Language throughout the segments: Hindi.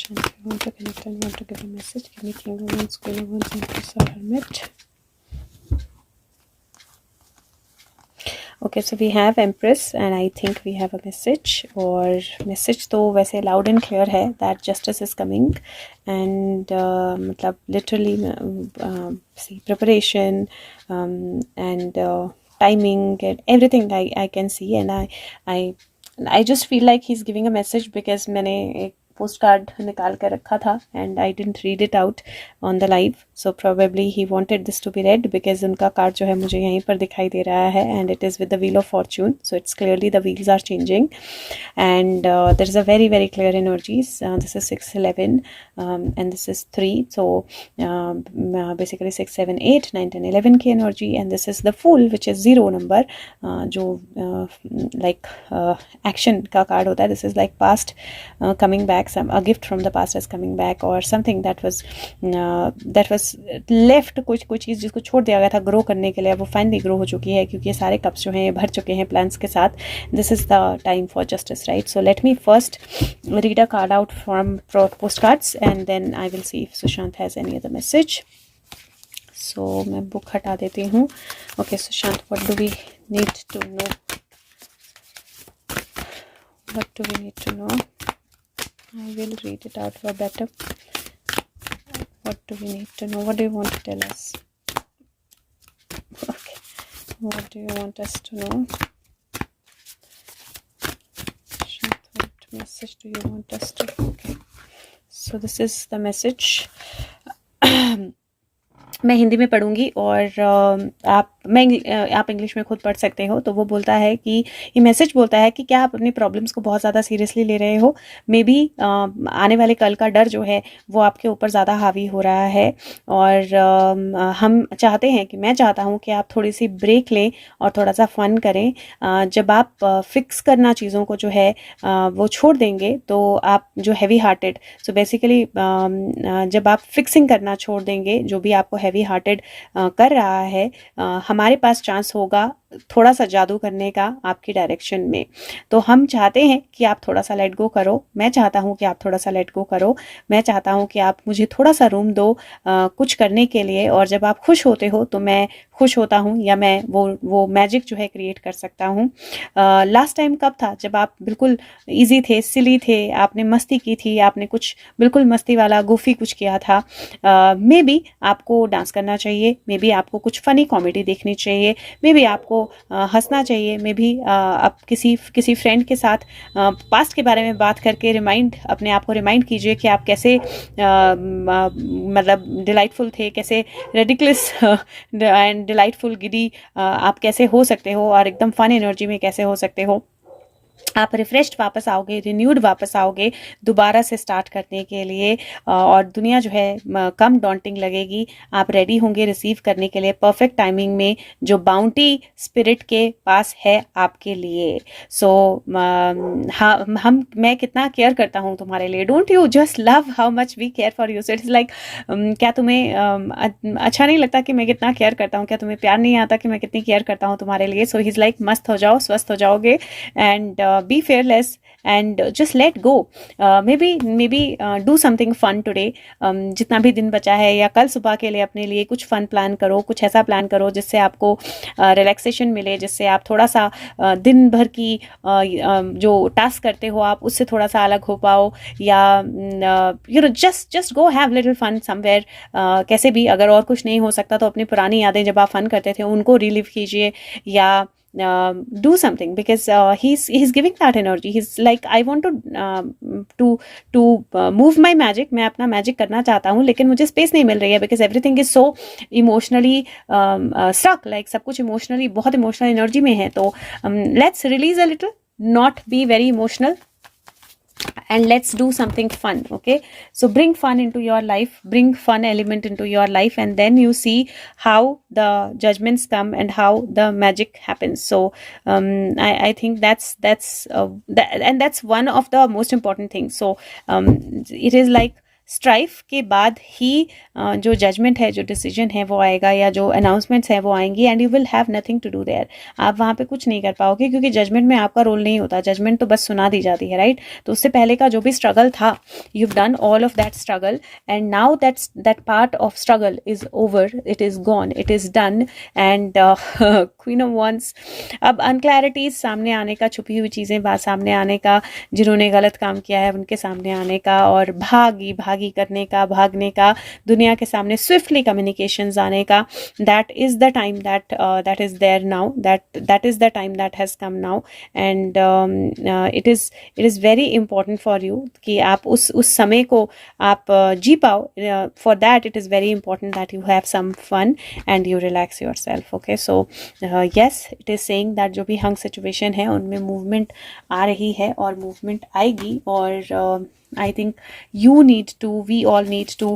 Shanti, I want to connect and want to give a message. Give me King of Wands, Queen of Wands, Empress or Hermit. Okay, so we have Empress and I think we have a message. और message तो वैसे loud and clear है that justice is coming and मतलब literally see preparation and timing and everything I can see and I just feel like he's giving a message because मैंने एक पोस्ट कार्ड निकाल कर रखा था and I didn't read it out on the live so probably he wanted this to be read because उनका कार्ड जो है मुझे यहीं पर दिखाई दे रहा है and it is with the wheel of fortune so it's clearly the wheels are changing and there is a very very clear energies this is 6-11 and this is 3 so basically 6-7-8 9-10 11 की energy and this is the fool which is 0 number जो लाइक एक्शन का कार्ड होता है this is like past coming back a gift from the past is coming back or something that was left कुछ चीज़ जिसको छोड़ दिया गया था ग्रो करने के लिए वो फाइनली ग्रो हो चुकी है क्योंकि ये सारे कप्स जो हैं ये भर चुके हैं प्लान्स के साथ this is the time for justice right so let me first read a card out from post cards and then I will see if Sushant has any other message so मैं बुक हटा देती हूँ okay Sushant what do we need to know what do we need to know I will read it out for better. What do we need to know? What do you want to tell us? Okay. What do you want us to know? What message do you want us to? Okay. So this is the message. मैं हिंदी में पढ़ूंगी और आप इंग्लिश में खुद पढ़ सकते हो तो वो बोलता है कि ये मैसेज बोलता है कि क्या आप अपनी प्रॉब्लम्स को बहुत ज़्यादा सीरियसली ले रहे हो मे बी आने वाले कल का डर जो है वो आपके ऊपर ज़्यादा हावी हो रहा है और हम चाहते हैं कि मैं चाहता हूँ कि आप थोड़ी सी ब्रेक लें और थोड़ा सा फ़न करें जब आप फिक्स करना चीज़ों को जो है वो छोड़ देंगे तो आप जो हैवी हार्टेड सो बेसिकली जब आप फिक्सिंग करना छोड़ देंगे जो भी आपको हैवी हार्टेड कर रहा है हमारे पास चांस होगा थोड़ा सा जादू करने का आपकी डायरेक्शन में तो हम चाहते हैं कि आप थोड़ा सा लेट गो करो मैं चाहता हूं कि आप थोड़ा सा लेट गो करो मैं चाहता हूं कि आप मुझे थोड़ा सा रूम दो कुछ करने के लिए और जब आप खुश होते हो तो मैं खुश होता हूं या मैं वो मैजिक जो है क्रिएट कर सकता हूं लास्ट टाइम कब था जब आप बिल्कुल ईजी थे सिली थे आपने मस्ती की थी आपने कुछ बिल्कुल मस्ती वाला गुफी कुछ किया था मे बी आपको डांस करना चाहिए मे बी आपको कुछ फनी कॉमेडी देखनी चाहिए मे बी आपको हंसना चाहिए मे भी आप किसी फ्रेंड के साथ पास्ट के बारे में बात करके अपने आप को रिमाइंड कीजिए कि आप कैसे मतलब डिलाइटफुल थे कैसे रेडिकुलस एंड डिलाइटफुल गिडी आप कैसे हो सकते हो और एकदम फन एनर्जी में कैसे हो सकते हो आप रिफ्रेश्ड वापस आओगे रिन्यूड वापस आओगे दोबारा से स्टार्ट करने के लिए और दुनिया जो है कम डॉन्टिंग लगेगी आप रेडी होंगे रिसीव करने के लिए परफेक्ट टाइमिंग में जो बाउंटी स्पिरिट के पास है आपके लिए सो मैं कितना केयर करता हूँ तुम्हारे लिए don't you just love how much we care for you so it's like क्या तुम्हें अच्छा नहीं लगता कि मैं कितना केयर करता हूँ क्या तुम्हें प्यार नहीं आता कि मैं कितनी केयर करता हूँ तुम्हारे लिए सो ही इज़ लाइक मस्त हो जाओ स्वस्थ हो जाओगे and be fearless and just let go maybe do something fun today जितना भी दिन बचा है या कल सुबह के लिए अपने लिए कुछ फन प्लान करो कुछ ऐसा प्लान करो जिससे आपको रिलैक्सेशन मिले जिससे आप थोड़ा सा दिन भर की जो टास्क करते हो आप उससे थोड़ा सा अलग हो पाओ या you know just go have little fun somewhere कैसे भी अगर और कुछ नहीं हो सकता तो अपनी पुरानी यादें जब आप फन करते थे उनको रिलीव कीजिए या do something because he's giving that energy he's like I want to move my magic मैं अपना मैजिक करना चाहता हूँ लेकिन मुझे स्पेस नहीं मिल रही है because everything is so emotionally stuck like सब कुछ इमोशनली बहुत इमोशनल एनर्जी में है तो let's release a little not be very emotional and let's do something fun okay so bring fun into your life bring fun element into your life and then you see how the judgments come and how the magic happens so I think that's and that's one of the most important things so it is like strife के बाद ही जो जजमेंट है, जो डिसीजन है वो आएगा, या जो अनाउंसमेंट्स हैं वो आएंगी, and you will have nothing to do there. आप वहाँ पे कुछ नहीं कर पाओगे, क्योंकि जजमेंट में आपका रोल नहीं होता, जजमेंट तो बस सुना दी जाती है, राइट। तो उससे पहले का जो भी स्ट्रगल था, you have done all of that struggle, and now that part of struggle is over, it is gone, it is done. And queen of wands, अब अनक्लैरिटीज सामने आने का, छुपी हुई चीज़ें बात सामने आने का, जिन्होंने गलत काम किया है उनके सामने आने का, और भागी करने का, भागने का, दुनिया के सामने स्विफ्टली कम्युनिकेशंस आने का। That is the time that is there now, that is the time that has come now, and it is very important for you कि आप उस समय को आप जी पाओ। For that it is very important that you have some fun and you relax your self. Okay, so yes, it is saying that जो भी हंग सिचुएशन है उनमें मूवमेंट आ रही है और मूवमेंट आएगी, और I think we all need to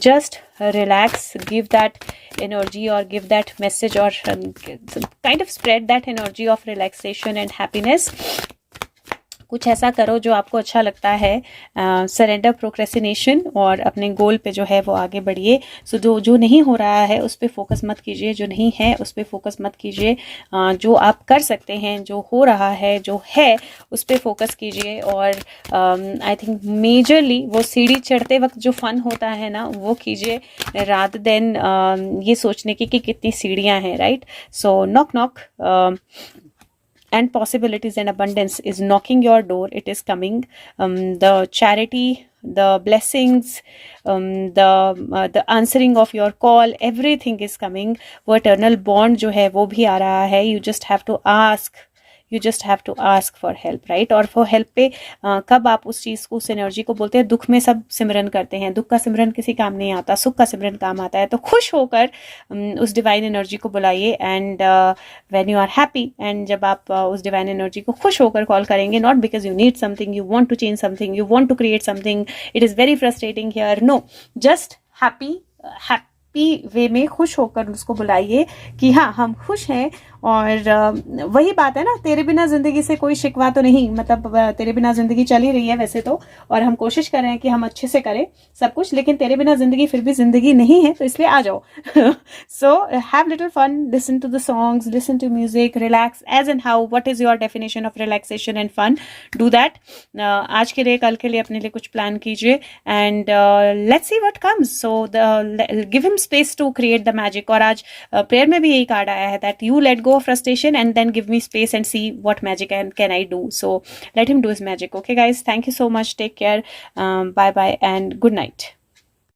just relax, give that energy or give that message, or kind of spread that energy of relaxation and happiness. कुछ ऐसा करो जो आपको अच्छा लगता है, सरेंडर प्रोक्रेस्टिनेशन, और अपने गोल पे जो है वो आगे बढ़िए। सो जो नहीं हो रहा है उस पर फोकस मत कीजिए, जो नहीं है उस पर फोकस मत कीजिए, जो आप कर सकते हैं, जो हो रहा है, जो है उस पर फोकस कीजिए। और आई थिंक मेजरली वो सीढ़ी चढ़ते वक्त जो फन होता है ना, वो कीजिए, रादर देन ये सोचने की कि कितनी सीढ़ियाँ हैं, right. So knock and possibilities and abundance is knocking your door. It is coming. The charity, the blessings, the answering of your call, everything is coming. वो eternal bond जो है वो भी आ रहा है. You just have to ask. You just have to ask for help, right? और for help पे कब आप उस चीज़ को, उस एनर्जी को बोलते हैं, दुख में सब सिमरन करते हैं, दुख का सिमरन किसी काम नहीं आता, सुख का सिमरन काम आता है। तो खुश होकर उस डिवाइन एनर्जी को बुलाइए, and when you are happy, and जब आप उस डिवाइन एनर्जी को खुश होकर कॉल करेंगे, not because you need something, you want to change something, you want to create something, it is very frustrating here, no, just happy way में खुश होकर उसको बुलाइए कि हाँ, हम खुश हैं। और वही बात है ना, तेरे बिना जिंदगी से कोई शिकवा तो नहीं, मतलब तेरे बिना जिंदगी चल ही रही है वैसे तो, और हम कोशिश कर रहे हैं कि हम अच्छे से करें सब कुछ, लेकिन तेरे बिना जिंदगी फिर भी जिंदगी नहीं है, तो इसलिए आ जाओ। So have little fun, listen to the songs, listen to music, relax as and how, what is your definition of relaxation and fun, do that. आज के लिए, कल के लिए अपने लिए कुछ प्लान कीजिए, and let's see what comes. So give him space to create the magic. और आज प्रेयर में भी यही कार्ड आया है, that you let go of frustration and then give me space and see what magic can I do. So let him do his magic. Okay guys, thank you so much, take care, bye bye and good night.